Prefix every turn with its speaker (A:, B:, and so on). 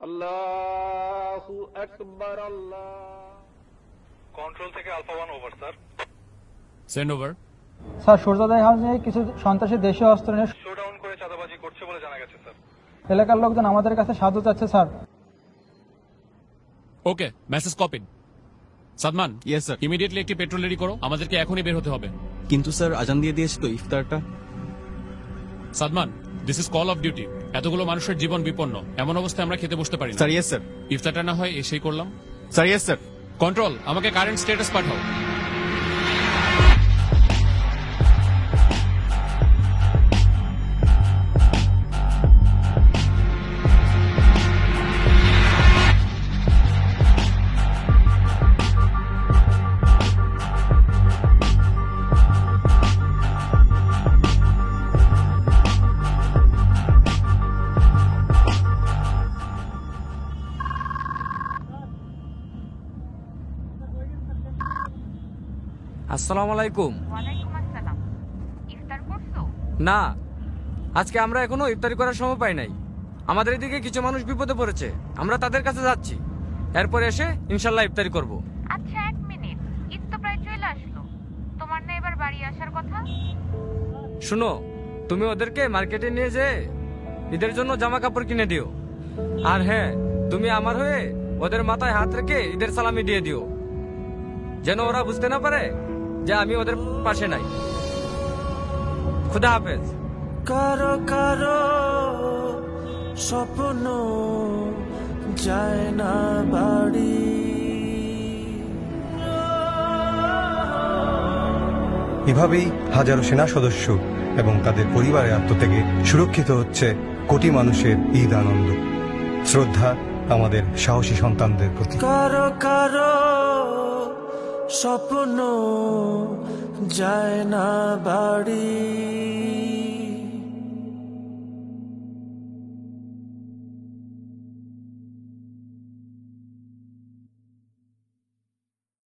A: আল্লাহু আকবার। আল্লাহ।
B: কন্ট্রোল থেকে alpha 1 over sir.
C: Send over.
D: Sir সূর্যোদয় হাউসে কিছু সন্ত্রাসী দেশীয় অস্ত্র নিয়ে
B: শোডাউন করে চাঁদাবাজি করছে বলে জানা গেছে স্যার।
D: এলাকার লোকজন আমাদের কাছে সাহায্য চাচ্ছে sir.
C: Okay, message copied. Sadman,
E: yes sir.
C: Immediately একটি পেট্রোল রেডি করো, আমাদেরকে এখনই বের হতে হবে।
E: কিন্তু স্যার আজান দিয়ে দিয়েছে তো ইফতারটা।
C: Sadman, this is call of duty. এতগুলো মানুষের জীবন বিপন্ন, এমন অবস্থায় আমরা খেতে বসতে পারি না।
E: Sir yes sir.
C: ইফতারটা না হয় এসেই করলাম।
E: Sir yes sir.
C: কন্ট্রোল, আমাকে কারেন্ট স্ট্যাটাস পাঠাও।
F: আসসালামু আলাইকুম।
G: ওয়ালাইকুম আসসালাম। ইফতার করছো?
F: না, আজকে আমরা এখনো ইফতারি করার সময় পাই নাই। আমাদের এদিকে কিছু মানুষ বিপদে পড়েছে, আমরা তাদের কাছে যাচ্ছি। এরপর এসে ইনশাল্লাহ ইফতারি করব।
G: আচ্ছা, 1 মিনিট, ঈদ তো প্রায় চলে আসলো, তোমার না এবার বাড়ি আসার কথা?
F: শুনো, তুমি ওদেরকে মার্কেটে নিয়ে যেয়ে ঈদের জন্য জামা কাপড় কিনে দিও। আর হ্যাঁ, তুমি আমার হয়ে ওদের মাথায় হাত রেখে ঈদের সালামি দিয়ে দিও, যেন ওরা বুঝতে না পারে যে আমি ওদের পাশে নাই। খুদা হাফেজ।
H: কারো কারো স্বপ্ন যায় না বাড়ি,
I: এভাবেই হাজারো সেনা সদস্য এবং তাদের পরিবারের আত্মত্যাগে সুরক্ষিত হচ্ছে কোটি মানুষের ঈদ আনন্দ। শ্রদ্ধা আমাদের সাহসী সন্তানদের প্রতি।
H: কারো কারো স্বপ্ন যায় না বাড়ি।